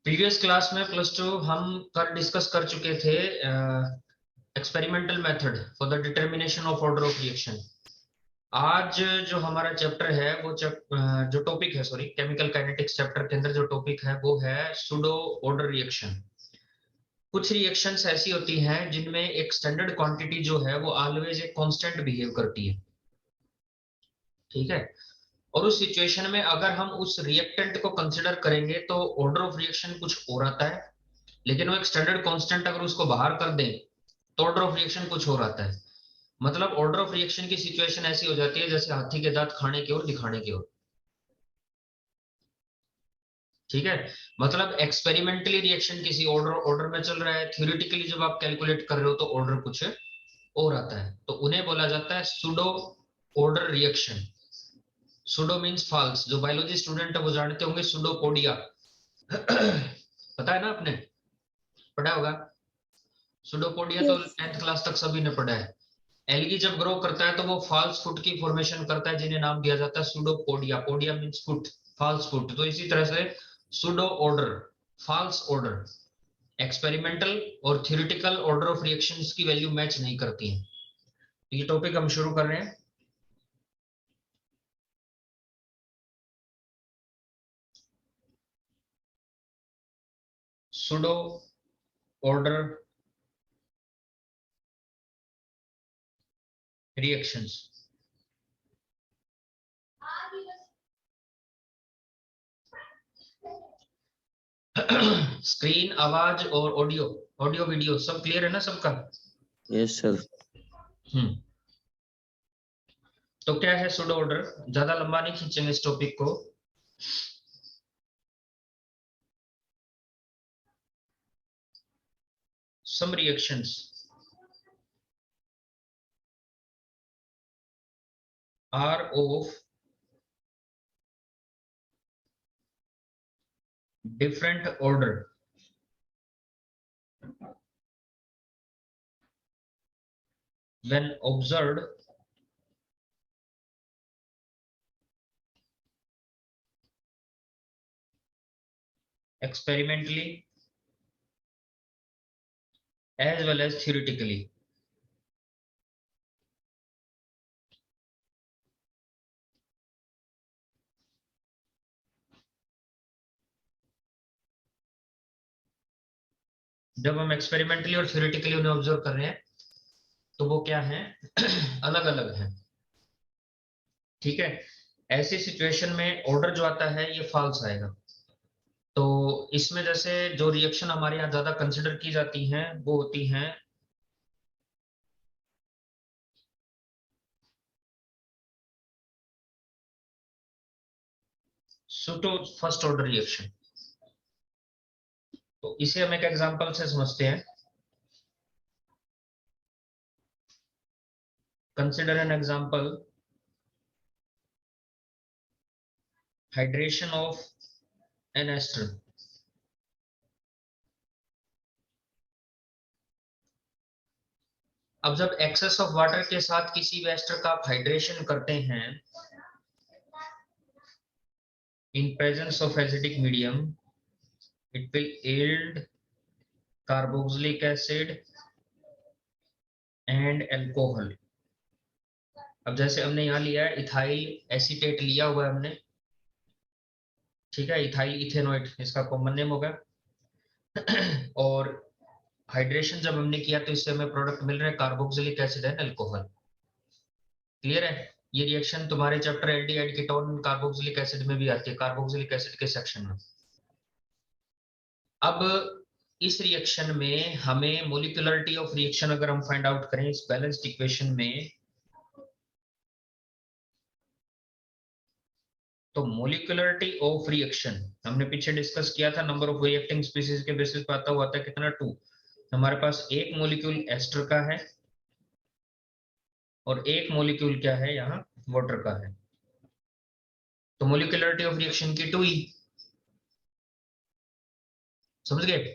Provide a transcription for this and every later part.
Previous class में +2 हम कर डिस्कस कर चुके थे experimental method for the determination of order of reaction. आज जो हमारा चैप्टर है वो जो टॉपिक है सॉरी केमिकल काइनेटिक्स चैप्टर के अंदर जो टॉपिक है वो है सूडो ऑर्डर रिएक्शन। कुछ रिएक्शंस ऐसी होती हैं जिनमें एक स्टैंडर्ड क्वांटिटी जो है वो ऑलवेज एक कांस्टेंट बिहेव करती है, ठीक है। और उस सिचुएशन में अगर हम उस रिएक्टेंट को कंसिडर करेंगे तो ऑर्डर ऑफ रिएक्शन कुछ और आता है, लेकिन वो एक स्टैंडर्ड कांस्टेंट अगर उसको बाहर कर दें तो ऑर्डर ऑफ रिएक्शन कुछ और आता है। मतलब ऑर्डर ऑफ रिएक्शन की सिचुएशन ऐसी हो जाती है जैसे हाथी के दांत खाने की ओर दिखाने की ओर, ठीक है। मतलब एक्सपेरिमेंटली रिएक्शन किसी ऑर्डर ऑर्डर में चल रहा है, थ्योरेटिकली जब आप कैलकुलेट कर रहे हो तो ऑर्डर कुछ और आता है, तो उन्हें बोला जाता है pseudo order reaction. Pseudo means false, जो बायोलॉजी स्टूडेंट है वो जानते होंगे सूडोपोडिया पता है ना, आपने पढ़ा होगा सूडोपोडिया, तो Yes. 10th क्लास तक सभी ने पढ़ा है। एल्गी जब ग्रो करता है तो वो फॉल्स फुट की फॉर्मेशन करता है जिन्हें नाम दिया जाता है pseudopodia. Podia means foot, false foot. तो इसी तरह से pseudo order, false order, experimental और थ्योरेटिकल ऑर्डर ऑफ रिएक्शंस की वैल्यू मैच नहीं करती है। तो ये टॉपिक हम शुरू कर रहे हैं। Pseudo order reactions. स्क्रीन, आवाज और ऑडियो, ऑडियो वीडियो सब क्लियर है ना सबका? Yes sir. तो क्या है सूडो ऑर्डर, ज्यादा लंबा नहीं खींचेंगे इस टॉपिक को। Some reactions are of different order when observed experimentally as well as theoretically। जब हम एक्सपेरिमेंटली और थ्योरेटिकली उन्हें ऑब्जर्व कर रहे हैं तो वो क्या है अलग अलग है, ठीक है। ऐसी सिचुएशन में ऑर्डर जो आता है ये फॉल्स आएगा। तो इसमें जैसे जो रिएक्शन हमारे यहाँ ज्यादा कंसिडर की जाती हैं वो होती हैं सूडो फर्स्ट ऑर्डर रिएक्शन। तो इसे हम एक एग्जांपल से समझते हैं। Consider an example, hydration of an ester. अब जब एक्सेस ऑफ वाटर के साथ किसी भी एस्टर का आप हाइड्रेशन करते हैं in presence of acidic medium, it will yield carboxylic acid and alcohol. अब जैसे हमने यहाँ लिया है इथाइल एसीटेट लिया हुआ है हमने, ठीक है, इथाइल इथेनॉइड इसका कॉमन नेम होगा। और हाइड्रेशन जब हमने किया तो इससे हमें प्रोडक्ट मिल रहा है carboxylic acid and alcohol. Clear है? ये रिएक्शन तुम्हारे chapter aldehyde ketone carboxylic acid में भी आती है, कार्बोक्सिलिक एसिड के सेक्शन में। अब इस रिएक्शन में हमें मोलिकुलरिटी ऑफ रिएक्शन अगर हम फाइंड आउट करें इस बैलेंस्ड इक्वेशन में, तो मोलिकुलरिटी ऑफ रिएक्शन हमने पीछे डिस्कस किया था, नंबर ऑफ रिएक्टिंग स्पीसीज के बेसिस पे आता हुआ आता है कितना 2। हमारे पास एक मॉलिक्यूल एस्टर का है और एक मॉलिक्यूल क्या है यहाँ वाटर का है, तो मोलिकुलरिटी ऑफ रिएक्शन की 2 ही। समझ गए?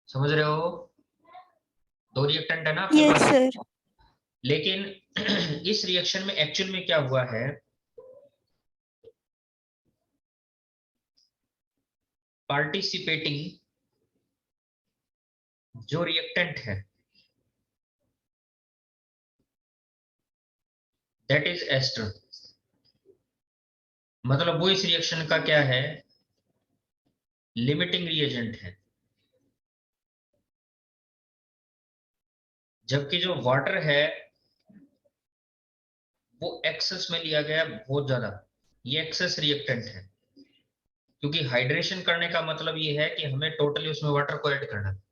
समझ रहे हो? दो रिएक्टेंट है ना आपके Yes, पास। sir. लेकिन इस रिएक्शन में एक्चुअल में क्या हुआ है, पार्टिसिपेटिंग जो रिएक्टेंट है दैट इज एस्टर, मतलब वो इस रिएक्शन का क्या है, लिमिटिंग रिएजेंट है। जबकि जो वाटर है वो एक्सेस में लिया गया बहुत ज्यादा, ये एक्सेस रिएक्टेंट है, क्योंकि हाइड्रेशन करने का मतलब ये है कि हमें टोटली उसमें वाटर को ऐड करना है।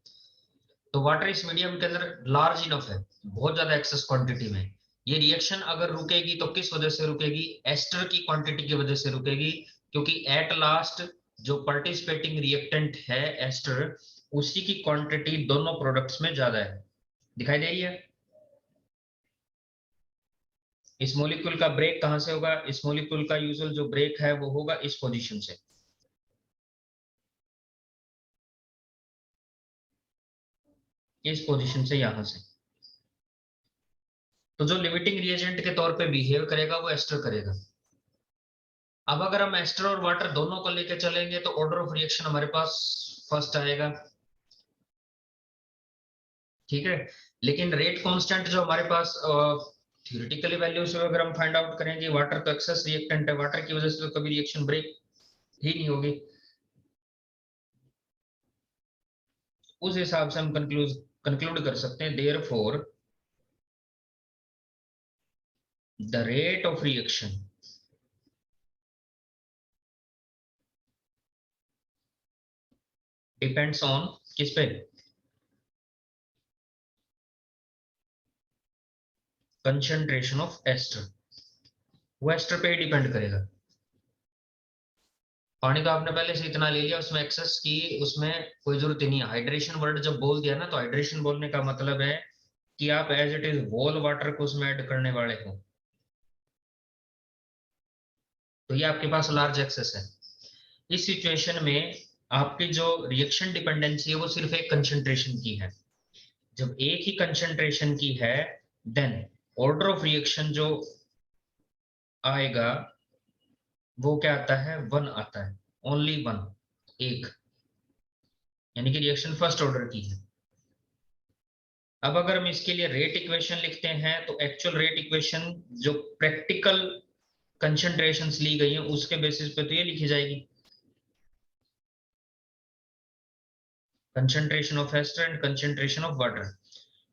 तो वाटर इस मीडियम के अंदर लार्ज इनफ है, बहुत ज्यादा एक्सेस क्वांटिटी में। ये रिएक्शन अगर रुकेगी तो किस वजह से रुकेगी, एस्टर की क्वांटिटी की वजह से रुकेगी, क्योंकि एट लास्ट जो पार्टिसिपेटिंग रिएक्टेंट है एस्टर, उसी की क्वांटिटी दोनों प्रोडक्ट्स में ज्यादा है। दिखाई दे रही है? इस मॉलिक्यूल का ब्रेक कहां से होगा, इस मॉलिक्यूल का यूजुअल जो ब्रेक है वो होगा इस पोजीशन से, इस पोजीशन से, यहां से। तो जो लिमिटिंग रिएजेंट के तौर पे बिहेव करेगा वो एस्टर करेगा। अब अगर हम एस्टर और वाटर दोनों को लेके चलेंगे तो ऑर्डर ऑफ रिएक्शन हमारे पास फर्स्ट आएगा, ठीक है। लेकिन रेट कांस्टेंट जो हमारे पास थ्योरेटिकली वैल्यू से अगर हम फाइंड आउट करेंगे, वाटर तो एक्सेस रिएक्टेंट है, वाटर की वजह से तो कभी रिएक्शन ब्रेक ही नहीं होगी। उस हिसाब से हम कंक्लूड कर सकते हैं, therefore the rate of reaction depends on किस पे, कंसंट्रेशन ऑफ एस्टर, वो एस्टर पे ही डिपेंड करेगा। पानी तो आपने पहले से इतना ले लिया, उसमें एक्सेस की उसमें कोई जरूरत ही नहीं है। हाइड्रेशन वर्ड जब बोल दिया ना, तो हाइड्रेशन बोलने का मतलब है कि आप as it is whole water को उसमें ऐड करने वाले हो, तो ये आपके पास लार्ज एक्सेस है। इस सिचुएशन में आपकी जो रिएक्शन डिपेंडेंसी है वो सिर्फ एक कंसंट्रेशन की है। जब एक ही कंसंट्रेशन की है, देन ऑर्डर ऑफ रिएक्शन जो आएगा वो क्या आता है, वन आता है, ओनली वन, एक, यानी कि रिएक्शन फर्स्ट ऑर्डर की है। अब अगर हम इसके लिए रेट इक्वेशन लिखते हैं तो एक्चुअल रेट इक्वेशन जो प्रैक्टिकल कंसंट्रेशंस ली गई हैं उसके बेसिस पे तो ये लिखी जाएगी, concentration of ester and concentration of water.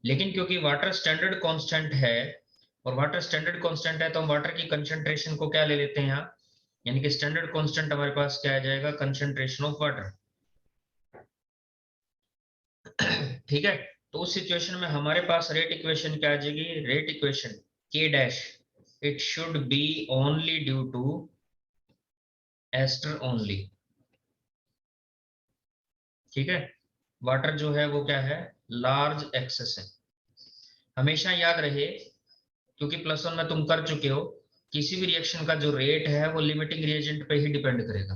लेकिन क्योंकि वाटर स्टैंडर्ड कांस्टेंट है, और वाटर स्टैंडर्ड कांस्टेंट है, तो हम वाटर की कंसंट्रेशन को क्या ले लेते हैं यहाँ, यानी कि स्टैंडर्ड कांस्टेंट हमारे पास क्या आ जाएगा, कंसंट्रेशन ऑफ वाटर। ठीक है। तो उस सिचुएशन में हमारे पास रेट इक्वेशन क्या आ जाएगी, रेट इक्वेशन के dash, it should be only due to ester only, ठीक है। वाटर जो है वो क्या है, लार्ज एक्सेस है। हमेशा याद रहे, क्योंकि प्लस वन में तुम कर चुके हो, किसी भी रिएक्शन का जो रेट है वो लिमिटिंग रिएजेंट पे ही डिपेंड करेगा।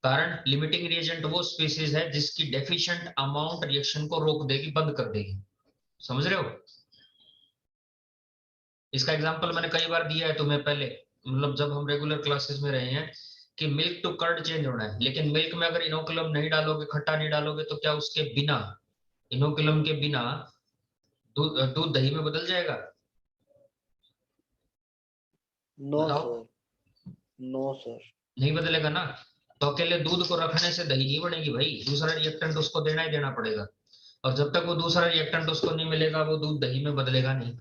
कारण लिमिटिंग रिएजेंट वो स्पीसीज है जिसकी डेफिशिएंट अमाउंट रिएक्शन को रोक देगी, बंद कर देगी। समझ रहे हो? इसका एग्जांपल मैंने कई बार दिया है तुम्हें पहले, मतलब जब हम रेगुलर क्लासेस में रहे हैं, कि मिल्क टू कर्ड चेंज होना है, लेकिन मिल्क में अगर इनोकुलम नहीं डालोगे, खट्टा नहीं डालोगे, तो क्या उसके बिना, इनोकुलम के बिना दूध दूध दही में बदल जाएगा? नो बताओ। Sir, no sir. नहीं बदलेगा ना। तो अकेले दूध को रखने से दही नहीं बनेगी भाई, दूसरा रिएक्टेंट उसको देना ही देना पड़ेगा। और जब तक वो दूसरा रिएक्टेंट उसको नहीं मिलेगा, वो दूध दही में बदलेगा नहीं।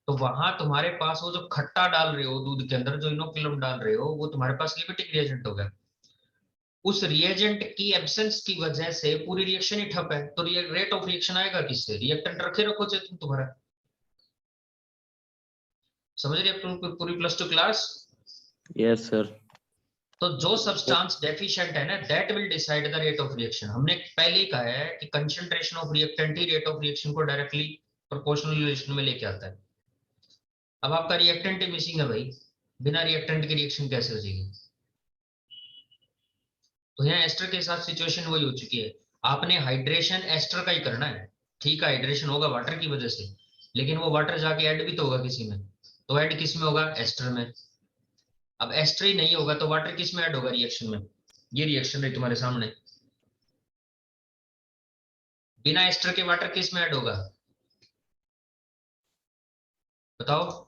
तो वहां तुम्हारे पास वो जो खट्टा डाल रहे हो दूध के अंदर, जो इनोकुलम डाल रहे हो, वो तुम्हारे पास लिमिटिंग रिएजेंट हो गया। उस रिएजेंट की एब्सेंस की वजह से पूरी रिएक्शन ही ठप है। तो रेट ऑफ रिएक्शन आएगा किससे, रिएक्टेंट रखे रखो चाहे तुम तुम्हारा। समझ रहे हो पूरी plus two class? Yes sir. तो जो सब्सटेंस डेफिशिएंट है ना, that will decide the rate of reaction. हमने पहले ही कहा है कि concentration of reactant he rate of reaction को डायरेक्टली प्रोपोर्शनल रिलेशन में लेके आता है। अब आपका रिएक्टेंट ही मिसिंग है भाई, बिना रिएक्टेंट की रिएक्शन कैसे हो जाएगी? तो यहाँ एस्टर के साथ सिचुएशन वही हो चुकी है। आपने हाइड्रेशन एस्टर का ही करना है, ठीक है, हाइड्रेशन होगा वाटर की वजह से, लेकिन वो वाटर जाके ऐड भी तो होगा किसी में। तो ऐड किस में होगा, एस्टर में। अब एस्टर ही नहीं होगा तो वाटर किस में ऐड होगा रिएक्शन में? ये रिएक्शन रही तुम्हारे सामने। बिना एस्टर के वाटर किस में ऐड होगा बताओ।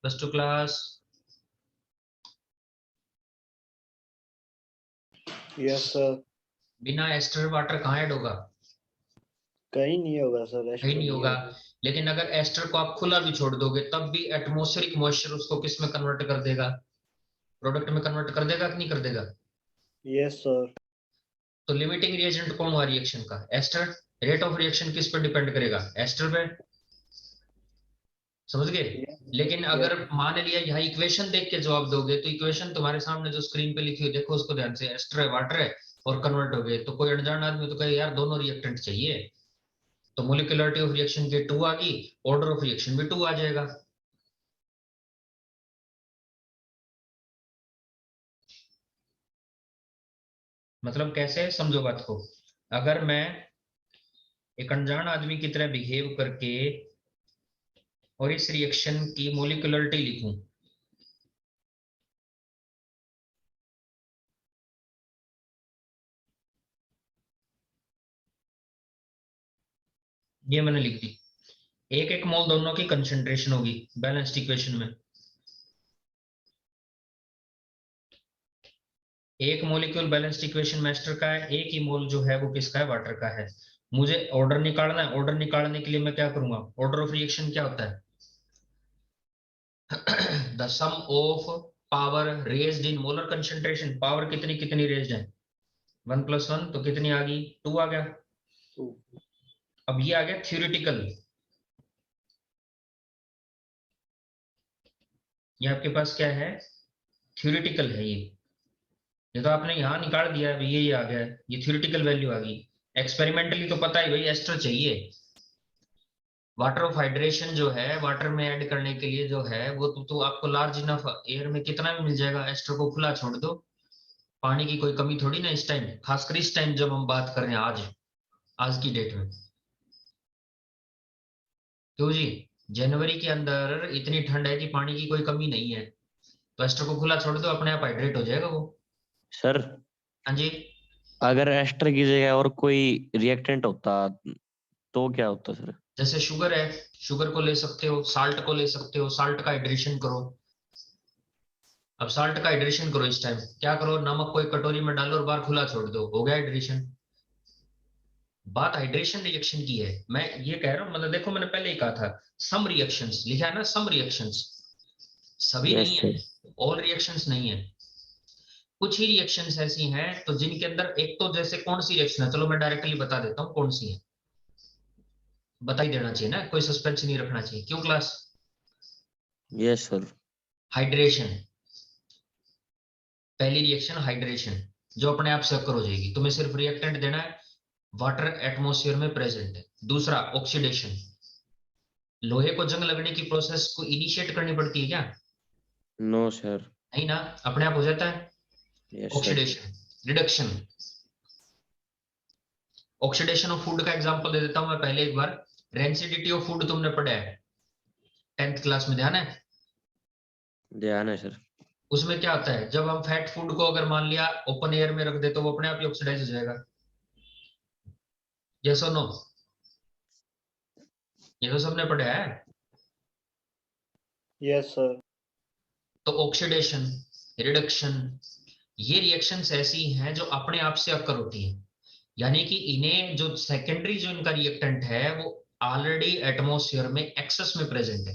+2 क्लास। Yes sir. बिना एस्टर वाटर कहाँ ऐड होगा? कहीं नहीं होगा सर, कहीं एस्टर नहीं नहीं होगा। होगा। लेकिन अगर एस्टर को आप खुला भी छोड़ दोगे तब भी एटमॉस्फेरिक मॉइस्चर उसको किस में कन्वर्ट कर देगा? प्रोडक्ट में कन्वर्ट कर देगा कि नहीं कर देगा? Yes sir. तो लिमिटिंग रिएजेंट कौन हुआ रिएक्शन का? एस्टर। रेट ऑफ रिएक्शन किस पर डिपेंड करेगा? एस्टर पे। समझ गए? लेकिन यस। अगर मान लिया यहाँ इक्वेशन देख के जवाब दोगे तो इक्वेशन तुम्हारे सामने जो स्क्रीन पे लिखी हुई देखो उसको ध्यान से, एस्टर है वाटर है और कन्वर्ट हो गए, तो कोई अनजान आदमी तो कहे यार दोनों रिएक्टेंट चाहिए, तो मोलिकुलरिटी ऑफ रिएक्शन की 2 आ गई, ऑर्डर ऑफ रिएक्शन भी 2 आ जाएगा। मतलब कैसे समझो बात को। अगर मैं एक अनजान आदमी की तरह बिहेव करके और इस रिएक्शन की मोलिकुलरिटी लिखूं, ये मैंने लिख दी, 1-1 मोल दोनों की कंसंट्रेशन होगी बैलेंस्ड इक्वेशन में। एक मोलिक्यूल बैलेंस्ड इक्वेशन में एस्टर का है, 1 ही मोल जो है वो किसका है? वाटर का है। मुझे ऑर्डर निकालना है, ऑर्डर निकालने के लिए मैं क्या करूंगा? ऑर्डर ऑफ रिएक्शन क्या होता है? The sum of power raised in molar concentration. Power कितनी कितनी रेज्ड है? 1 + 1 तो कितनी आ गई? 2 आ गया। अब ये आ गया थ्योरेटिकल, ये आपके पास क्या है? थ्योरेटिकल है ये तो आपने यहाँ निकाल दिया है, ये आ गया है, ये थ्योरेटिकल वैल्यू आ गई। एक्सपेरिमेंटली तो पता ही भाई एस्टर चाहिए। वाटर ऑफ हाइड्रेशन जो है वाटर में ऐड करने के लिए जो है वो तो आपको लार्ज इनफ एयर में कितना भी मिल जाएगा, एस्टर को खुला छोड़ दो, पानी की कोई कमी थोड़ी ना इस टाइम, खासकर इस टाइम जब हम बात कर रहे हैं आज आज की डेट में। क्यों जी? जनवरी के अंदर इतनी ठंड है कि पानी की कोई कमी नहीं है, तो एस्टर को खुला छोड़ दो, अपने आप हाइड्रेट हो जाएगा वो। सर हाँ जी। अगर एस्टर की जगह और कोई रिएक्टेंट होता तो क्या होता सर? जैसे शुगर है, शुगर को ले सकते हो, साल्ट को ले सकते हो, साल्ट का हाइड्रेशन करो। अब साल्ट का हाइड्रेशन करो, इस टाइम क्या करो? नमक को एक कटोरी में डालो और बाहर खुला छोड़ दो, हो गया हाइड्रेशन। बात हाइड्रेशन रिएक्शन की है, मैं ये कह रहा हूं, मतलब देखो मैंने पहले ही कहा था सम रिएक्शंस लिखा है ना, सम रिएक्शंस, सभी यस नहीं है, सर। ऑल रिएक्शंस नहीं है। कुछ ही रिएक्शंस ऐसी हैं तो जिनके अंदर एक तो जैसे कौन सी रिएक्शन है, चलो मैं डायरेक्टली बता देता हूँ कौन सी है, बता ही देना चाहिए ना, कोई सस्पेंस नहीं रखना चाहिए। क्यों क्लास? Yes sir. हाइड्रेशन, पहली रिएक्शन हाइड्रेशन, जो अपने आप से अकर हो जाएगी, तुम्हें सिर्फ रिएक्टेंट देना है, वाटर एटमॉस्फेयर में प्रेजेंट है। दूसरा ऑक्सीडेशन, लोहे को जंग लगने की प्रोसेस को इनिशिएट करनी पड़ती है क्या? No sir. नहीं ना, अपने आप हो जाता है। Yes sir. Oxidation, reduction, oxidation of food का एग्जांपल दे देता हूं मैं पहले एक बार। रेंसिडिटी ऑफ फूड तुमने पढ़ा है 10th क्लास में, ध्यान है? ध्यान है सर। उसमें क्या होता है, जब हम फैट फूड को अगर मान लिया ओपन एयर में रख दे तो वो अपने आप ही ऑक्सीडाइज हो जाएगा। यस और नो? ये तो सबने पढ़ा है। Yes sir. तो ऑक्सीडेशन, रिडक्शन, ये रिएक्शंस ऐसी हैं जो अपने आप से अकर होती हैं, यानी कि इन्हें जो सेकेंडरी जो इनका रिएक्टेंट है वो ऑलरेडी एटमॉस्फेयर में एक्सेस में प्रेजेंट है।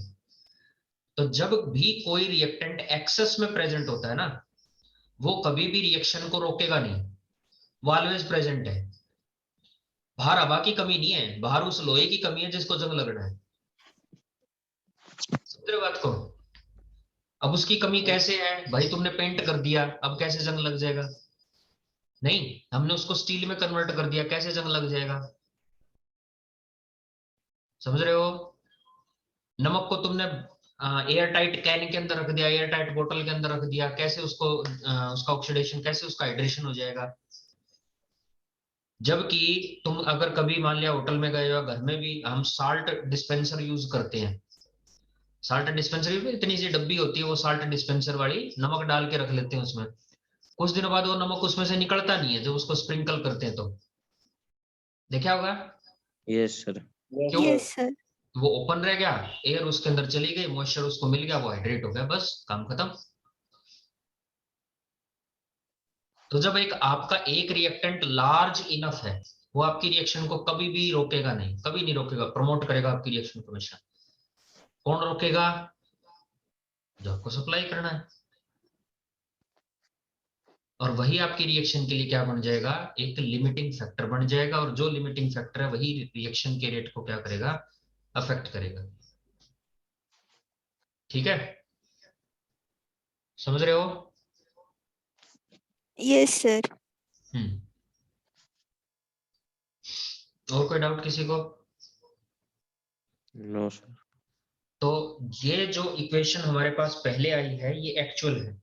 तो जब भी कोई रिएक्टेंट एक्सेस में प्रेजेंट होता है ना, वो कभी भी रिएक्शन को रोकेगा नहीं, वो ऑलवेज प्रेजेंट है। बाहर हवा की कमी नहीं है, बाहर उस लोहे की कमी है जिसको जंग लगना है। समझ रहे हो बात को? अब उसकी कमी कैसे है भाई? तुमने पेंट कर दिया, अब कैसे जंग लग जाएगा? नहीं, हमने उसको स्टील में कन्वर्ट कर दिया, कैसे जंग लग जाएगा? समझ रहे हो? नमक को तुमने एयर टाइट कैन के अंदर रख दिया, एयर टाइट बोतल के अंदर रख दिया, कैसे उसको उसका ऑक्सीडेशन, कैसे उसका हाइड्रेशन हो जाएगा? जबकि तुम अगर कभी मान लिया होटल में गए हो, घर में भी हम साल्ट डिस्पेंसर यूज करते हैं। साल्ट डिस्पेंसर में इतनी सी डब्बी होती है, वो साल्ट डिस्पेंसर वाली, नमक डाल के रख लेते हैं उसमें। कुछ दिनों बाद वो नमक उसमें से निकलता नहीं है, जब उसको स्प्रिंकल करते हैं तो देखा होगा यस सर। क्यों। Yes sir. वो ओपन रह गया, एयर उसके अंदर चली गई, मॉइस्चर उसको मिल गया, वो हाइड्रेट हो गया, बस काम खत्म। तो जब एक आपका एक रिएक्टेंट लार्ज इनफ है, वो आपकी रिएक्शन को कभी भी रोकेगा नहीं, कभी नहीं रोकेगा, प्रमोट करेगा आपकी रिएक्शन को हमेशा। कौन रोकेगा? जो आपको सप्लाई करना है। और वही आपकी रिएक्शन के लिए क्या बन जाएगा, एक लिमिटिंग फैक्टर बन जाएगा, और जो लिमिटिंग फैक्टर है वही रिएक्शन के रेट को क्या करेगा, अफेक्ट करेगा। ठीक है, समझ रहे हो? Yes sir. और कोई डाउट किसी को? No sir. तो ये जो इक्वेशन हमारे पास पहले आई है ये एक्चुअल है,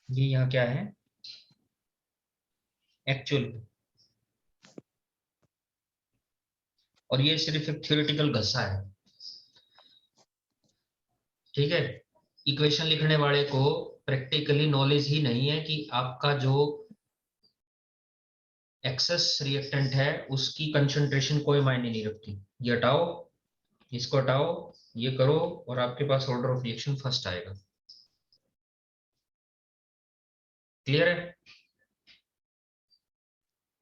ये यहाँ क्या है, एक्चुअल। और ये सिर्फ एक थ्योरेटिकल घसा है, ठीक है। इक्वेशन लिखने वाले को प्रैक्टिकली नॉलेज ही नहीं है कि आपका जो एक्सेस रिएक्टेंट है उसकी कंसंट्रेशन कोई मायने नहीं रखती। ये हटाओ, इसको हटाओ, ये करो, और आपके पास ऑर्डर ऑफ रिएक्शन फर्स्ट आएगा। क्लियर है?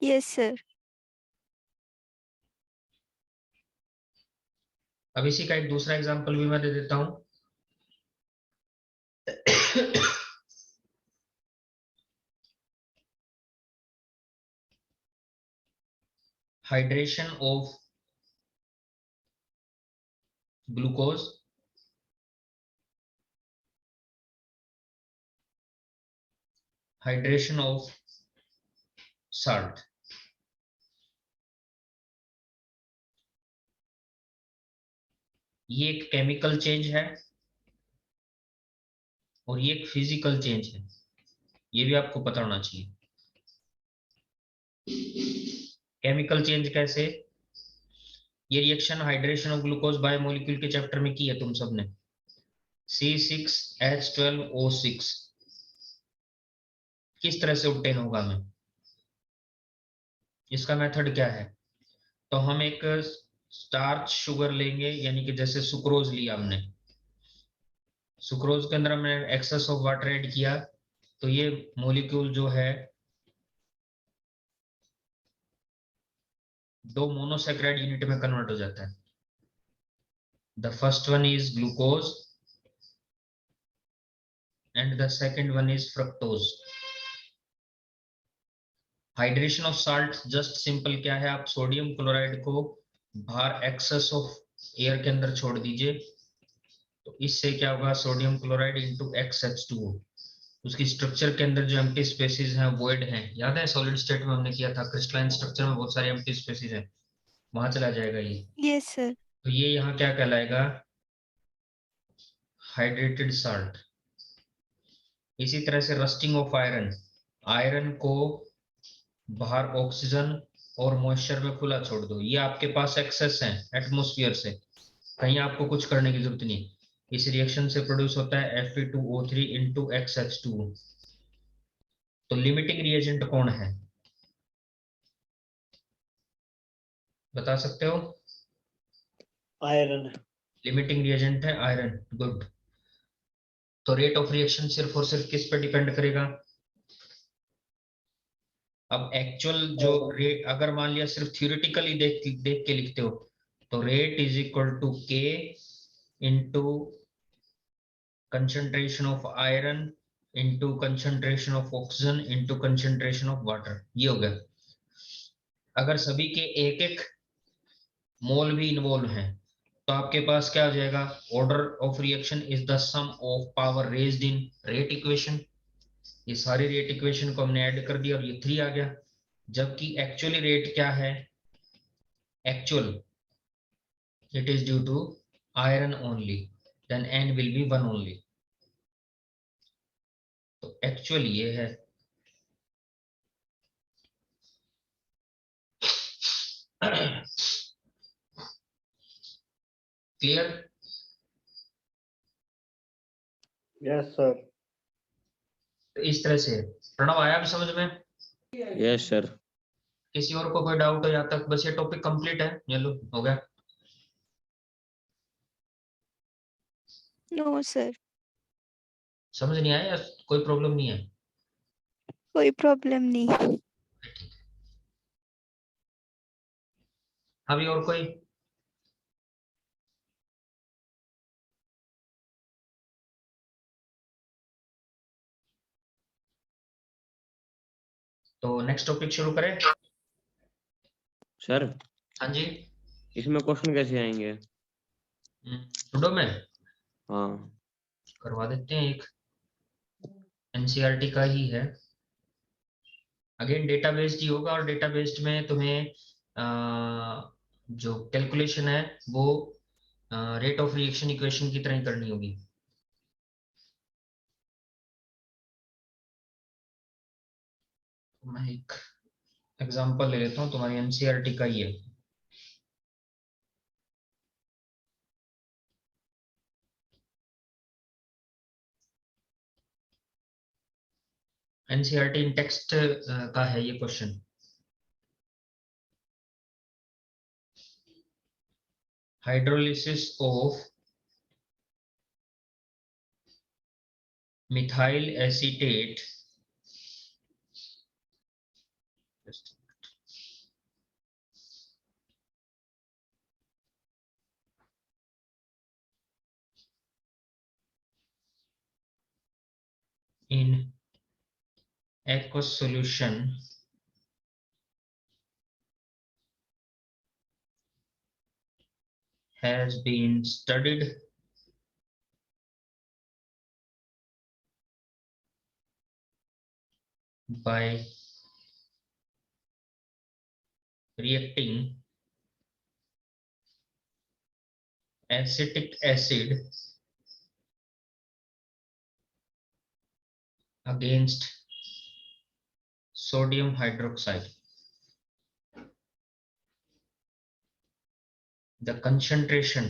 Yes sir. अब इसी का एक दूसरा एग्जांपल भी मैं दे देता हूं। Hydration of glucose hydration of salt. ये एक केमिकल चेंज है और ये एक फिजिकल चेंज है, ये भी आपको पता होना चाहिए। केमिकल चेंज कैसे? ये reaction hydration of glucose biomolecule के चैप्टर में की है तुम सबने, C6H12O6 किस तरह से ऑब्टेन होगा हमें, इसका मेथड क्या है। तो हम एक स्टार्च शुगर लेंगे, यानी कि जैसे सुक्रोज लिया हमने, सुक्रोज के अंदर हमने एक्सेस ऑफ वाटर ऐड किया, तो ये मॉलिक्यूल जो है दो मोनोसैकेराइड यूनिट में कन्वर्ट हो जाता है। The first one is glucose and the second one is fructose. Hydration of salt just simple क्या है, आप सोडियम क्लोराइड को बाहर एक्सेस ऑफ एयर के अंदर छोड़ दीजिए, तो इससे क्या होगा, सोडियम क्लोराइड इंटू XH2O। उसकी स्ट्रक्चर के अंदर जो एम्प्टी स्पेसिस हैं, वॉइड हैं, याद है सॉलिड स्टेट में हमने किया था, क्रिस्टलाइन स्ट्रक्चर में बहुत सारे एम्प्टी स्पेसिस हैं, वहां चला जाएगा ये। Yes sir. तो ये यहाँ क्या कहलाएगा, हाइड्रेटेड साल्ट। इसी तरह से रस्टिंग ऑफ आयरन, आयरन को बाहर ऑक्सीजन और मॉइस्चर में खुला छोड़ दो, ये आपके पास एक्सेस है एटमॉस्फेयर से, कहीं आपको कुछ करने की जरूरत नहीं। इस रिएक्शन से प्रोड्यूस होता है Fe2O3 इंटू XH2O। तो लिमिटिंग रिएजेंट कौन है, बता सकते हो? आयरन। लिमिटिंग रिएजेंट है आयरन, गुड। तो रेट ऑफ रिएक्शन सिर्फ और सिर्फ किस पे डिपेंड करेगा। अब एक्चुअल जो रेट, अगर मान लिया सिर्फ थ्योरेटिकली देख देख के लिखते हो, तो rate is equal to K into concentration of iron into concentration of oxygen into concentration of water, ये हो गया। अगर सभी के एक एक मोल भी इन्वॉल्व हैं, तो आपके पास क्या हो जाएगा, order of reaction is the sum of power raised in rate equation. ये सारी रेट इक्वेशन को हमने ऐड कर दिया और ये 3 आ गया। जबकि एक्चुअली रेट क्या है, actual it is due to iron only, then n will be 1 only। तो एक्चुअल ये है, क्लियर? Yes, sir. इस तरह से प्रणव आया भी समझ में? Yes sir. किसी और को कोई डाउट हो यहाँ तक? बस ये टॉपिक कंप्लीट है, ये लो हो गया। नो सर, समझ नहीं आया या कोई प्रॉब्लम नहीं है? कोई प्रॉब्लम नहीं। ठीक है। अभी और कोई? तो नेक्स्ट टॉपिक शुरू करें? सर हाँ जी। इसमें क्वेश्चन कैसे आएंगे? सुडो में हाँ करवा देते हैं, एक एनसीईआरटी का ही है। अगेन डेटा बेस्ड ही होगा, और डेटा बेस्ड में तुम्हें जो कैलकुलेशन है वो रेट ऑफ रिएक्शन इक्वेशन की तरह ही करनी होगी। मैं एक एग्जांपल ले लेता हूँ, तुम्हारी एनसीईआरटी का ही है। एनसीईआरटी इन टेक्स्ट का है ये question. Hydrolysis of methyl acetate in aqueous solution has been studied by reacting acetic acid against sodium hydroxide. The concentration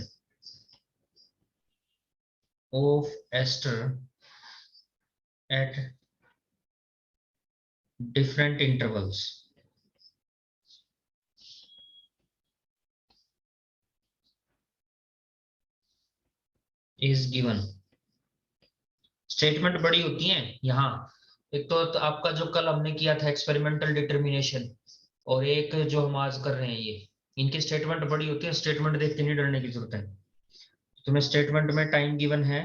of ester at different intervals is given. Statement बड़ी होती हैं यहाँ। एक तो आपका जो कल हमने किया था एक्सपेरिमेंटल डिटर्मिनेशन, और एक जो हम आज कर रहे हैं ये, इनकी स्टेटमेंट बड़ी होती है। स्टेटमेंट देख के नहीं डरने की जरूरत है। तुम्हें स्टेटमेंट में टाइम गिवन है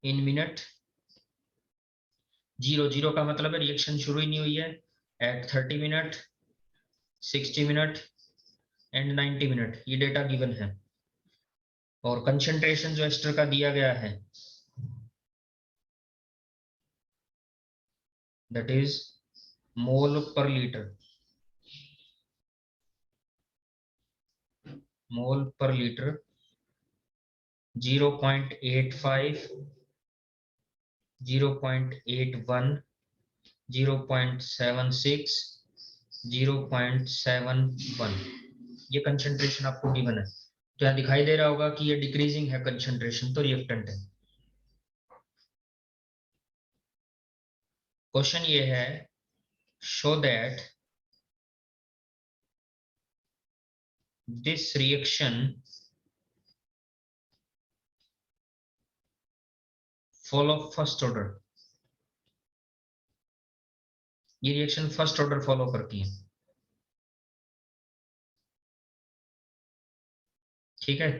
इन मिनट। 0 का मतलब है रिएक्शन शुरू ही नहीं हुई है। At 30 minute, 60 minute and 90 minute, ये डेटा गिवन है। और कंसंट्रेशन जो एस्टर का दिया गया है that is mole per liter, mole per liter 0.85, 0.81, 0.76, 0.71, ये कंसंट्रेशन आपको गिवन है। तो यहाँ दिखाई दे रहा होगा कि ये डिक्रीजिंग है कंसंट्रेशन, तो रिएक्टेंट है। क्वेश्चन ये है, show that this reaction follow first order, ये रिएक्शन फर्स्ट ऑर्डर फॉलो करती है। ठीक है,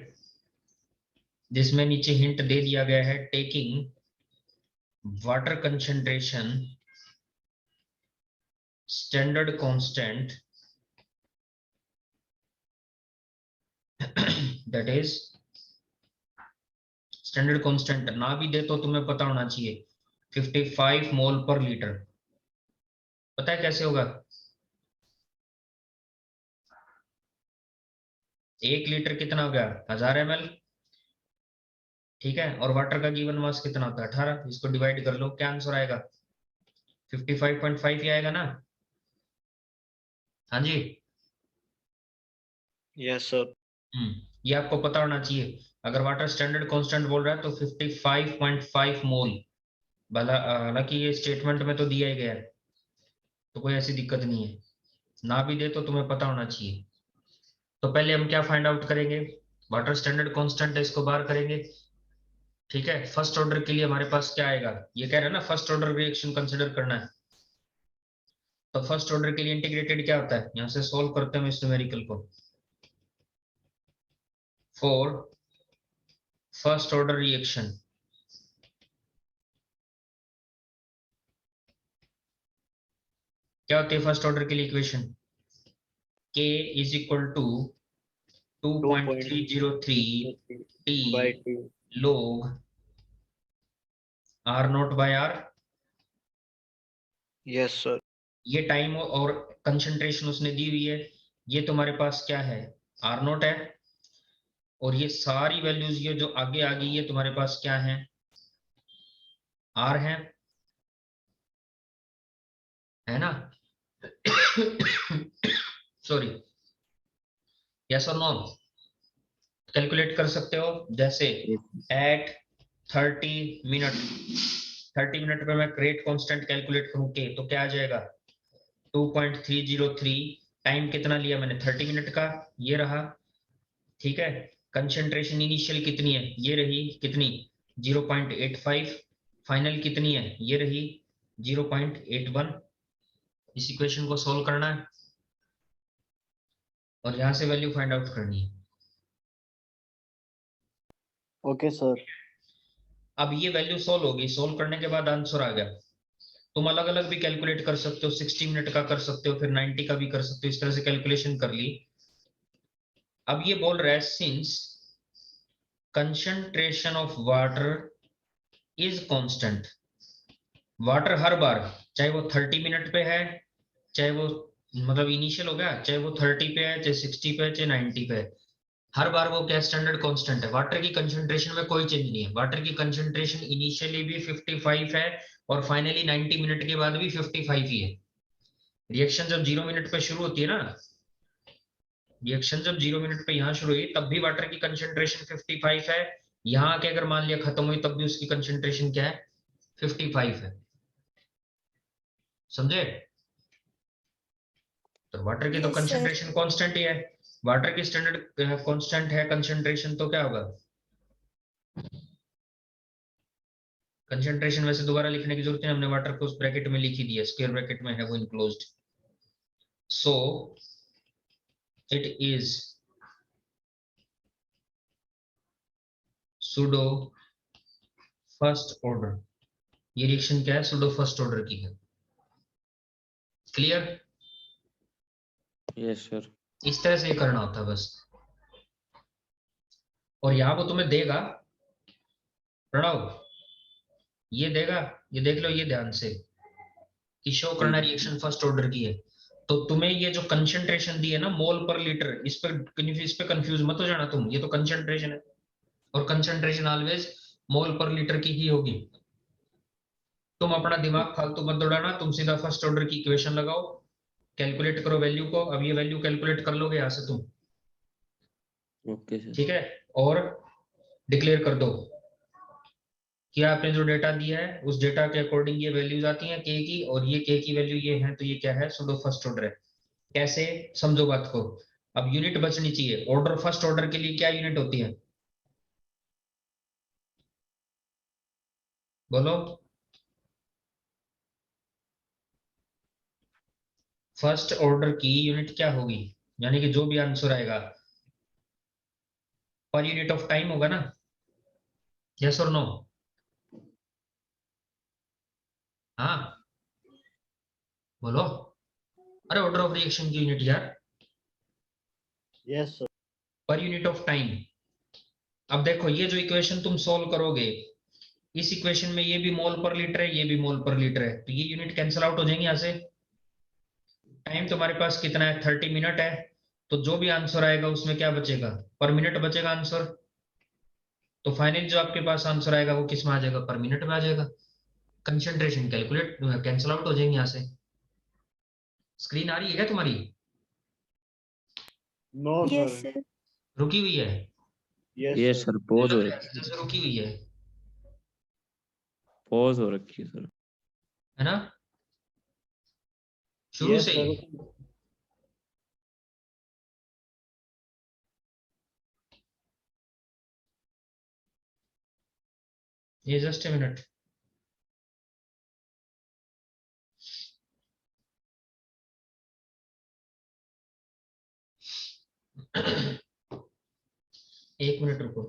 जिसमें नीचे हिंट दे दिया गया है, taking water concentration standard constant, that is standard constant ना भी दे तो तुम्हें पता होना चाहिए 55 मोल पर लीटर। पता है कैसे होगा? 1 लीटर कितना हो गया? 1000 ml। ठीक है, और वाटर का गिवन मास कितना होता है? 18। इसको डिवाइड कर लो, क्या आंसर आएगा? 55.5 ही आएगा ना? हाँ जी। Yes, sir. ये आपको पता होना चाहिए। अगर वाटर स्टैंडर्ड कांस्टेंट बोल रहा है तो 55.5 मोल, हालांकि ये स्टेटमेंट में तो दिया ही गया है, तो कोई ऐसी दिक्कत नहीं है, ना भी दे तो तुम्हें पता होना चाहिए। तो पहले हम क्या फाइंड आउट करेंगे, वाटर स्टैंडर्ड कांस्टेंट है, इसको बाहर करेंगे। ठीक है, फर्स्ट ऑर्डर के लिए हमारे पास क्या आएगा, ये कह रहे हैं ना फर्स्ट ऑर्डर रिएक्शन कंसिडर करना है, तो फर्स्ट ऑर्डर के लिए इंटीग्रेटेड क्या होता है, यहां से सोल्व करते हैं इस न्यूमेरिकल को। फॉर फर्स्ट ऑर्डर रिएक्शन क्या होती है फर्स्ट ऑर्डर के लिए equation, k is equal to 2.303 t by T. log r not by r। Yes, sir. ये टाइम और कंसंट्रेशन उसने दी हुई है, ये तुम्हारे पास क्या है, r नॉट है, और ये सारी वैल्यूज ये जो आगे आ गई ये तुम्हारे पास क्या है, r है ना। सॉरी, यस और नो, कैलकुलेट कर सकते हो। जैसे एट 30 मिनट, 30 मिनट पे मैं रेट कांस्टेंट कैलकुलेट करूं के तो क्या आ जाएगा 2.303, टाइम कितना लिया मैंने 30 मिनट का, ये रहा। ठीक है, कंसंट्रेशन इनिशियल कितनी है, ये रही कितनी 0.85, फाइनल कितनी है, ये रही 0.81। इस इक्वेशन को सोल्व करना है और यहां से वैल्यू फाइंड आउट करनी है। Okay, sir. अब ये वैल्यू सोल्व होगी, सोल्व करने के बाद आंसर आ गया, तुम अलग अलग भी कैलकुलेट कर सकते हो, 60 मिनट का कर सकते हो, फिर 90 का भी कर सकते हो, इस तरह से कैलकुलेशन कर ली। अब ये बोल रहा है since concentration of water is constant, water हर बार चाहे वो 30 मिनट पे है, चाहे वो मतलब इनिशियल हो गया, चाहे वो 30 पे है, चाहे 60 पे है, चाहे 90 पे है, हर बार वो क्या स्टैंडर्ड कांस्टेंट है। वाटर की कंसंट्रेशन में कोई चेंज नहीं है, वाटर की कंसंट्रेशन इनिशियली भी 55 है और फाइनली 90 मिनट के बाद भी 55 ही है। रिएक्शन जब 0 मिनट पे शुरू होती है ना, रिएक्शन जब 0 मिनट पे यहाँ शुरू हुई तब भी वाटर की कंसंट्रेशन 55 है, यहाँ आके अगर मान लिया खत्म हुई तब भी उसकी कंसंट्रेशन क्या है 55 है, समझे। तो वाटर की तो Yes, sir. कंसंट्रेशन कांस्टेंट ही है, वाटर की स्टैंडर्ड कांस्टेंट है कंसंट्रेशन, तो क्या होगा कंसंट्रेशन, वैसे दोबारा लिखने की जरूरत है, हमने वाटर को उस ब्रैकेट में लिख ही दिया, स्क्वायर ब्रैकेट में है वो enclosed. So it is pseudo first order, ये रिएक्शन क्या है सूडो फर्स्ट ऑर्डर की है। Clear, yes sir. इस तरह से ये करना होता है बस। और यहां वो तुम्हें देगा प्रणव, ये देगा, ये देख लो ये ध्यान से कि शो करना रिएक्शन फर्स्ट ऑर्डर की है, तो तुम्हें ये जो कंसंट्रेशन दी है ना मोल पर लीटर, इस पे कंफ्यूज मत हो जाना तुम, ये तो कंसंट्रेशन है और कंसंट्रेशन ऑलवेज मोल पर लीटर की ही होगी। तुम अपना दिमाग फालतू मत दौड़ाना, तुम सीधा फर्स्ट ऑर्डर की इक्वेशन लगाओ, कैलकुलेट करो वैल्यू को। अब ये वैल्यू कैलकुलेट कर लोगे यहाँ से तुम, ओके सर। ठीक है, और डिक्लेयर कर दो कि आपने जो डेटा दिया है उस डेटा के अकॉर्डिंग ये वैल्यूज आती हैं के की, और ये के की वैल्यू ये है, तो ये क्या है सूडो फर्स्ट ऑर्डर है। कैसे, समझो बात को। अब यूनिट बचनी चाहिए, ऑर्डर फर्स्ट ऑर्डर के लिए क्या यूनिट होती है, बोलो। फर्स्ट ऑर्डर की यूनिट क्या होगी, यानी कि जो भी आंसर आएगा पर यूनिट ऑफ टाइम होगा ना, यस और नो। हाँ बोलो, अरे ऑर्डर ऑफ रिएक्शन की यूनिट यार, Yes, sir. Per unit of time. अब देखो ये जो इक्वेशन तुम सोल्व करोगे, इस इक्वेशन में ये भी मोल पर लीटर है, ये भी मोल पर लीटर है, तो ये यूनिट कैंसिल आउट हो जाएंगे यहाँ से। टाइम तुम्हारे पास कितना है 30 मिनट है, तो जो भी आंसर आएगा उसमें क्या बचेगा, पर मिनट बचेगा आंसर, तो फाइनल जो आपके पास आंसर आएगा वो किस में आ जाएगा, पर मिनट में आ जाएगा। कंसंट्रेशन कैलकुलेट कैंसिल आउट हो जाएंगे यहाँ से। स्क्रीन आ रही है क्या तुम्हारी, No, Yes, sir. sir. रुकी हुई है। Yes, ये sir. सर पॉज हो ऐसे से रुकी हुई है रखी है सर। है ना, शुरू Yes, से sir. ही। ये जस्ट ए मिनट, एक मिनट रुको।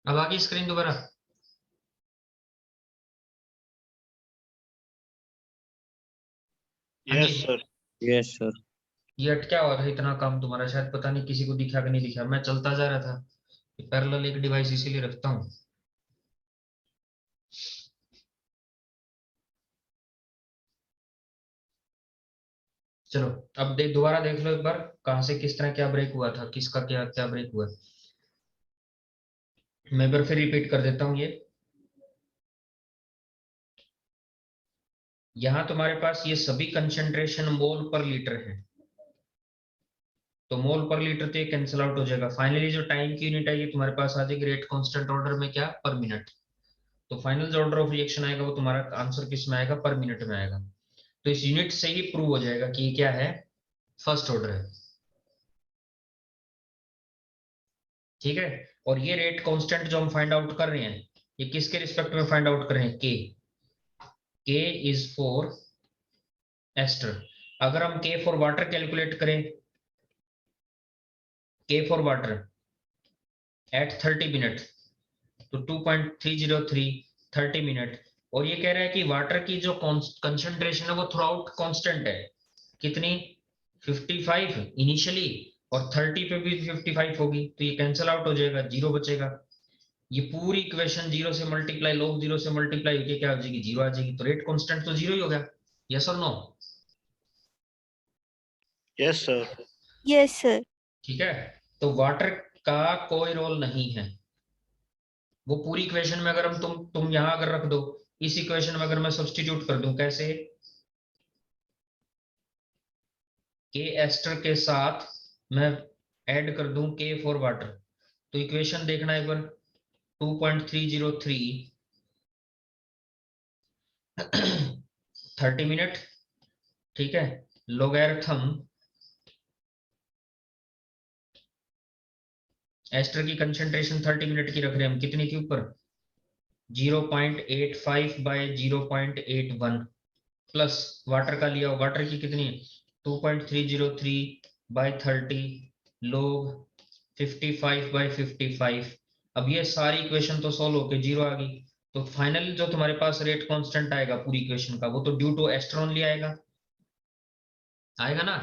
अब आगे स्क्रीन दोबारा। हाँ Yes, जी, sir. Yes sir. ये अटका हुआ था इतना काम तुम्हारा, शायद पता नहीं किसी को दिखा कि नहीं दिखा, मैं चलता जा रहा था। पैरेलल एक डिवाइस इसीलिए रखता हूँ। चलो अब दोबारा देख लो एक बार, कहाँ से किस तरह क्या ब्रेक हुआ था, किसका क्या क्या ब्रेक हुआ। मैं एक बार फिर रिपीट कर देता हूँ। ये यहाँ तुम्हारे पास ये सभी कंसंट्रेशन मोल पर लीटर है, तो मोल पर लीटर तो ये कैंसिल आउट हो जाएगा। फाइनली जो टाइम की यूनिट है ये तुम्हारे पास आ जाएगी रेट कांस्टेंट ऑर्डर में, क्या, पर मिनट। तो फाइनल जो ऑर्डर ऑफ रिएक्शन आएगा वो तुम्हारा आंसर किस में आएगा, पर मिनट में आएगा। तो इस यूनिट से ही प्रूव हो जाएगा कि ये क्या है, फर्स्ट ऑर्डर है। ठीक है, और ये रेट कांस्टेंट जो हम फाइंड आउट कर रहे हैं, ये किसके रिस्पेक्ट में फाइंड आउट कर रहे हैं, के इज फॉर एस्टर। अगर हम के फॉर वाटर कैलकुलेट करें, के फॉर वाटर एट 30 मिनट, तो 2.303 30 मिनट। और ये कह रहा है कि वाटर की जो कंसंट्रेशन है वो थ्रू आउट कांस्टेंट है, कितनी, 55 इनिशियली, और 30 पे भी 55 होगी, तो ये कैंसिल आउट हो जाएगा, जीरो बचेगा। ये पूरी इक्वेशन जीरो से मल्टीप्लाई, log जीरो से मल्टीप्लाई होके क्या हो जाएगी, जीरो आ जाएगी। तो रेट कांस्टेंट तो जीरो ही हो गया, यस और no. Yes, sir. Yes, sir. ठीक है, तो वाटर का कोई रोल नहीं है। वो पूरी इक्वेशन में अगर हम तुम यहां अगर रख दो, इस इक्वेशन में अगर मैं सब्स्टिट्यूट कर दूं, कैसे, के एस्टर के साथ मैं ऐड कर दूं के फॉर वाटर, तो इक्वेशन देखना एक बार, 2.303 30 मिनट, ठीक है, लोगैरिथम एस्टर की कंसंट्रेशन 30 मिनट की रख रहे हैं हम, कितनी के ऊपर, 0.85 बाय 0.81, प्लस वाटर का लिया, वाटर की कितनी, 2.303 बाय 30 लोग 55 बाय 55। अब ये सारी इक्वेशन तो सॉल्व होके जीरो आ गई। तो फाइनल जो तुम्हारे पास रेट कांस्टेंट आएगा पूरी इक्वेशन का, वो तो ड्यू टू एस्टर ओनली आएगा, आएगा ना।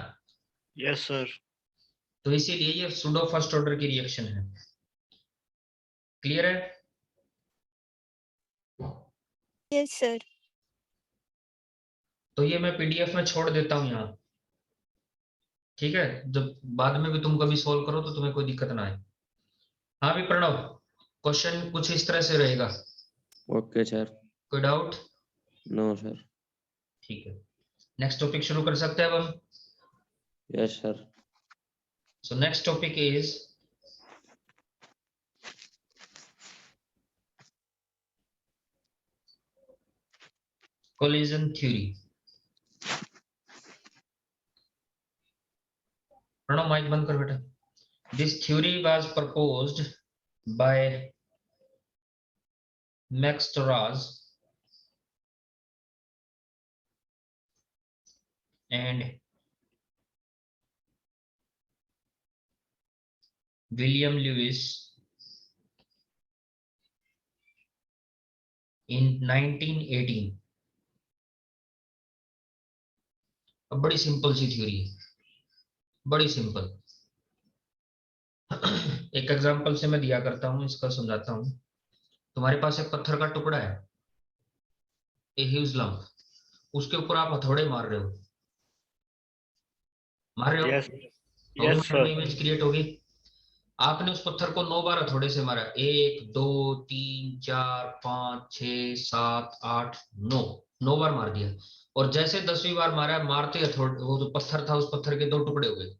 Yes, sir. तो इसीलिए ये सूडो फर्स्ट ऑर्डर की रिएक्शन है। क्लियर है। Yes, sir. तो ये मैं पीडीएफ में छोड़ देता हूँ यहाँ, ठीक है, जब बाद में भी तुम कभी सॉल्व करो तो तुम्हें कोई दिक्कत ना आए। हाँ भी प्रणव, क्वेश्चन कुछ इस तरह से रहेगा, ओके सर। कोई डाउट। No sir. ठीक है, नेक्स्ट टॉपिक शुरू कर सकते हैं अब हम। Yes sir. So next topic is collision theory। Pranav mike बंद कर बेटा। This theory was proposed by Max Trautz and William Lewis in 1918। अब बड़ी सिंपल सी थ्योरी है, बड़ी सिंपल। एक एग्जांपल से मैं दिया करता हूं, इसका समझाता हूं। तुम्हारे पास एक पत्थर का टुकड़ा है, ए ह्यूज लंप, उसके ऊपर आप हथौड़े मार रहे हो, मार रहे हो, Yes. तो Yes, माइंड sir. में इमेज क्रिएट होगी। आपने उस पत्थर को 9 बार हथौड़े से मारा, 1 2 3 4 5 6 7 8 9, 9 बार मार दिया। और जैसे 10वीं बार मारा, मारते हथौड़े, वो जो पत्थर था उस पत्थर के 2 टुकड़े हो गए।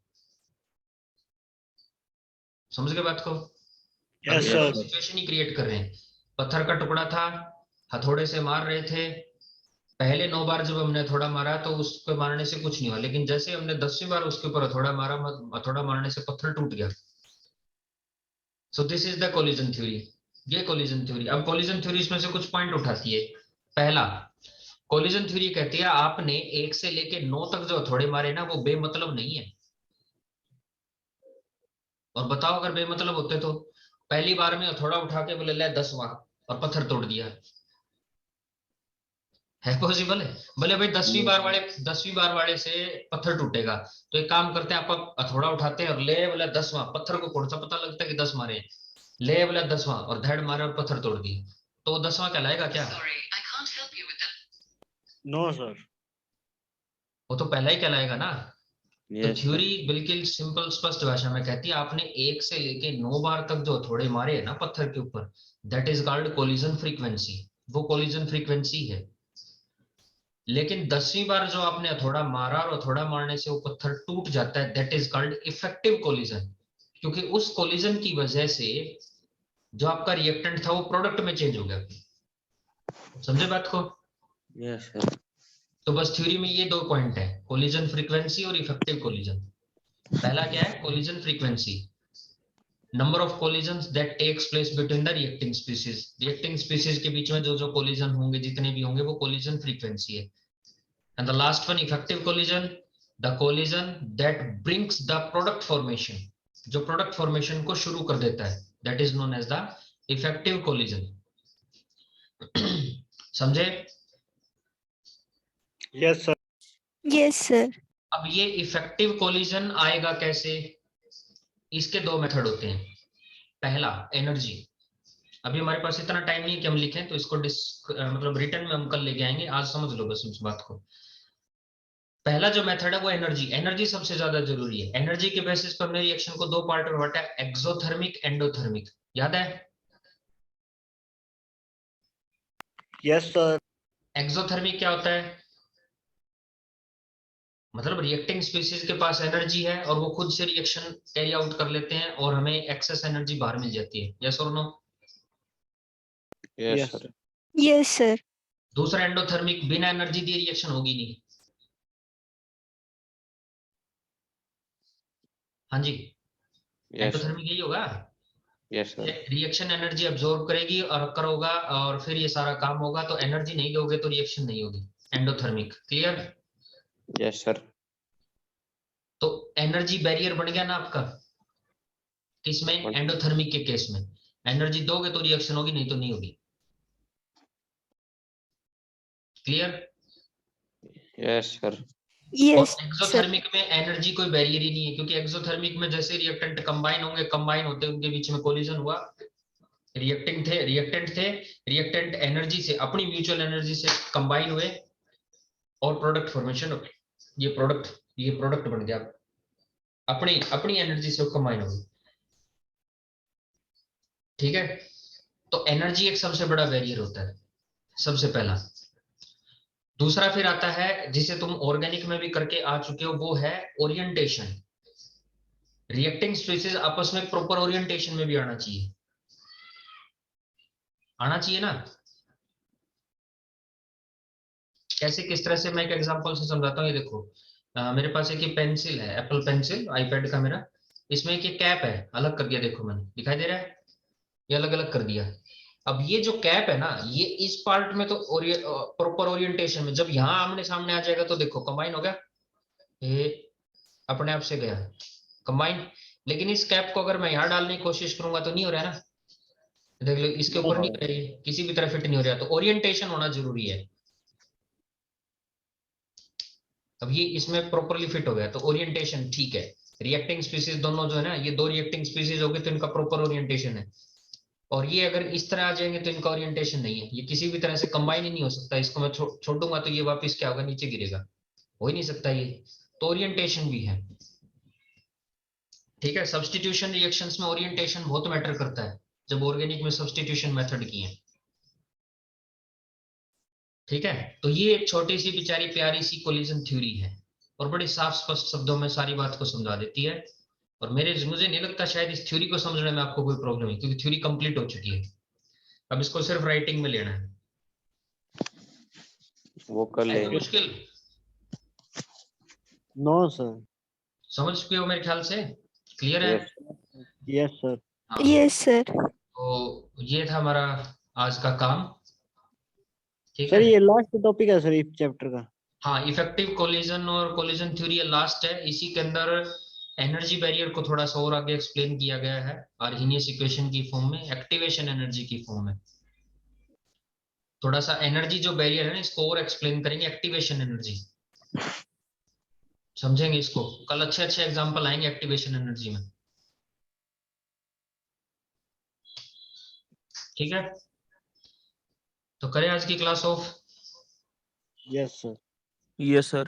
समझ गए बात को? Yes, अभी sir. हम सिचुएशन ही क्रिएट कर रहे हैं। पत्थर का टुकड़ा था, हथौड़े से मार रहे थे। पहले 9 बार जब हमने हथौड़ा मारा तो उसको मारने से कुछ नहीं हुआ, लेकिन जैसे हमने 10वीं बार उसके ऊपर हथौड़ा मारा, हथौड़ा मारने से पत्थर टूट गया। So this is the collision theory. ये कोलिजन थ्योरी। अब कोलिजन थ्योरी इसमें से कुछ पॉइंट उठाती है। पहला, कोलिजन थ्योरी कहती है आपने 1 से लेके 9 तक जो हथौड़े मारे ना, वो बेमतलब नहीं है। और बताओ अगर बेमतलब होते तो पहली बार में हथौड़ा उठा के बोले ले 10वां और पत्थर तोड़ दिया, है पॉसिबल है? बोले भाई 10वीं बार वाले से पत्थर टूटेगा, तो एक काम करते हैं, आप हथौड़ा उठाते हैं और ले बोला 10वां, पत्थर को कौन सा पता लगता है कि 10 मारे, ले बोला 10वां और धड़ मारे और पत्थर तोड़ दिए, तो 10वां कहलाएगा क्या? No, sir. वो तो पहला ही कहलाएगा ना। तो यस थ्योरी बिल्कुल सिंपल स्पष्ट भाषा में कहती है आपने 1 से लेके 9 बार तक जो हथौड़े मारे हैं ना पत्थर के ऊपर, that is called collision frequency. वो कोलिजन फ्रीक्वेंसी है। लेकिन 10वीं बार जो आपने हथौड़ा मारा और हथौड़ा मारने से वो पत्थर टूट जाता है, that is called effective collision. क्योंकि उस कोलिजन की वजह से जो आपका रिएक्टेंट था वो प्रोडक्ट में चेंज हो गया। समझे बात को? Yes sir. तो बस थ्योरी में ये 2 पॉइंट है, कोलिजन फ्रीक्वेंसी और इफेक्टिव कोलिजन। पहला क्या है? Collision frequency, number of collisions that takes place between the reacting species. Reacting species के बीच में जो जो कोलिजन होंगे, जितने भी होंगे, वो कोलिजन फ्रीक्वेंसी है। And the last one, effective collision, the collision that brings the product formation, जो प्रोडक्ट फॉर्मेशन को शुरू कर देता है, that is known as the effective collision. समझे? Yes, sir. Yes, sir. अब ये इफेक्टिव कोलिजन आएगा कैसे? इसके 2 मेथड होते हैं। पहला, एनर्जी। अभी हमारे पास इतना टाइम नहीं है कि हम लिखें, तो इसको मतलब रिटर्न में हम कल लेके आएंगे, आज समझ लो बस उस बात को। पहला जो मेथड है वो एनर्जी। एनर्जी सबसे ज्यादा जरूरी है। एनर्जी के बेसिस पर हमने रिएक्शन को 2 पार्ट में बांटा है, एक्सोथर्मिक, एंडोथर्मिक। याद है? Yes, sir. एक्सोथर्मिक क्या होता है? मतलब रिएक्टिंग स्पीशीज के पास एनर्जी है और वो खुद से रिएक्शन कैरी आउट कर लेते हैं और हमें एक्सेस एनर्जी बाहर मिल जाती है। यस और no? Yes Yes. Sir. Yes, sir. दूसरा एंडोथर्मिक, बिना एनर्जी दिए रिएक्शन होगी नहीं। हाँ जी, यस एंडोथर्मिक यही होगा। Yes sir. Reaction energy absorb करेगी और करोगा और फिर ये सारा काम होगा। तो एनर्जी नहीं दोगे तो रिएक्शन नहीं होगी, एंडोथर्मिक। क्लियर? Yes sir. तो एनर्जी बैरियर बन गया ना आपका, किसमें? एंडोथर्मिक के केस में। एनर्जी दोगे तो रिएक्शन होगी, नहीं तो नहीं होगी। क्लियर? Yes sir. और Yes, sir. एक्सोथर्मिक में एनर्जी कोई बैरियर ही नहीं है, क्योंकि एक्सोथर्मिक में जैसे रिएक्टेंट कंबाइन होंगे, कंबाइन होते उनके बीच में कोलिजन हुआ, रिएक्टेंट थे, रिएक्टेंट एनर्जी से, अपनी म्यूचुअल एनर्जी से कंबाइन हुए और प्रोडक्ट फॉर्मेशन हो गई। ये प्रोडक्ट बन गया, अपनी अपनी एनर्जी से कंबाइन हो गई। ठीक है? तो एनर्जी एक सबसे बड़ा बैरियर होता है, सबसे पहला। दूसरा फिर आता है जिसे तुम ऑर्गेनिक में भी करके आ चुके हो, वो है ओरिएंटेशन। रिएक्टिंग स्पीशीज आपस में प्रॉपर ओरिएंटेशन में भी आना चाहिए, आना चाहिए ना। कैसे, किस तरह से? मैं एक एग्जांपल से समझाता हूँ। ये देखो, मेरे पास एक ये पेंसिल है, एप्पल पेंसिल, आईपैड का मेरा। इसमें एक ये कैप है, अलग कर दिया, देखो मैंने, दिखाई दे रहा है? ये अलग अलग कर दिया। अब ये जो कैप है ना, ये इस पार्ट में तो प्रॉपर ओरिएंटेशन में, जब यहाँ आमने सामने आ जाएगा तो देखो कंबाइन हो गया, ये अपने आप से गया कंबाइन। लेकिन इस कैप को अगर मैं यहाँ डालने की कोशिश करूंगा तो नहीं हो रहा है ना। देख लो इसके ऊपर नहीं है, किसी भी तरह फिट नहीं हो रहा, तो ओरिएंटेशन होना जरूरी है। अब ये इसमें प्रॉपरली फिट हो गया तो ओरिएंटेशन ठीक है। रिएक्टिंग स्पीसीज दोनों जो है ना, ये दो रिएक्टिंग स्पीसीज हो गए तो इनका प्रॉपर ओरिएंटेशन है। और ये अगर इस तरह आ जाएंगे तो इनका ओरिएंटेशन नहीं है, ये किसी भी तरह से कंबाइन ही नहीं हो सकता। इसको मैं छोड़ दूंगा तो ये वापस क्या होगा, नीचे गिरेगा, हो ही नहीं सकता ये। तो ओरिएंटेशन भी है, ठीक है। सब्स्टिट्यूशन रिएक्शंस में ओरिएंटेशन बहुत मैटर करता है, जब ऑर्गेनिक में सब्स्टिट्यूशन मेथड की है, ठीक है। तो ये एक छोटी सी बेचारी प्यारी सी कोलिजन थ्योरी है, और बड़ी साफ स्पष्ट शब्दों में सारी बात को समझा देती है। और मुझे नहीं लगता शायद इस थ्योरी को समझने में आपको कोई प्रॉब्लम है, क्योंकि थ्योरी कंप्लीट हो चुकी है। अब इसको सिर्फ राइटिंग में लेना है। वो कर है कोई लेंगे। मुश्किल? No sir. समझ चुके हो मेरे ख्याल से, क्लियर है? Yes. Yes sir. हाँ, Yes, sir. तो ये था हमारा आज का काम, ठीक सर है। ये लास्ट टॉपिक है सर इस चैप्टर का। हाँ, इफेक्टिव कोलिजन और कोलिजन थ्योरी लास्ट है। इसी के अंदर एनर्जी बैरियर को थोड़ा सा और आगे एक्सप्लेन किया गया है, आर्हेनियस इक्वेशन की फॉर्म में, एक्टिवेशन एनर्जी की फॉर्म में। थोड़ा सा एनर्जी जो बैरियर है ना, इसको और एक्सप्लेन करेंगे, एक्टिवेशन एनर्जी समझेंगे इसको। कल अच्छे अच्छे एग्जांपल आएंगे एक्टिवेशन एनर्जी में, ठीक है। तो करें आज की class of? Yes sir. Yes, sir.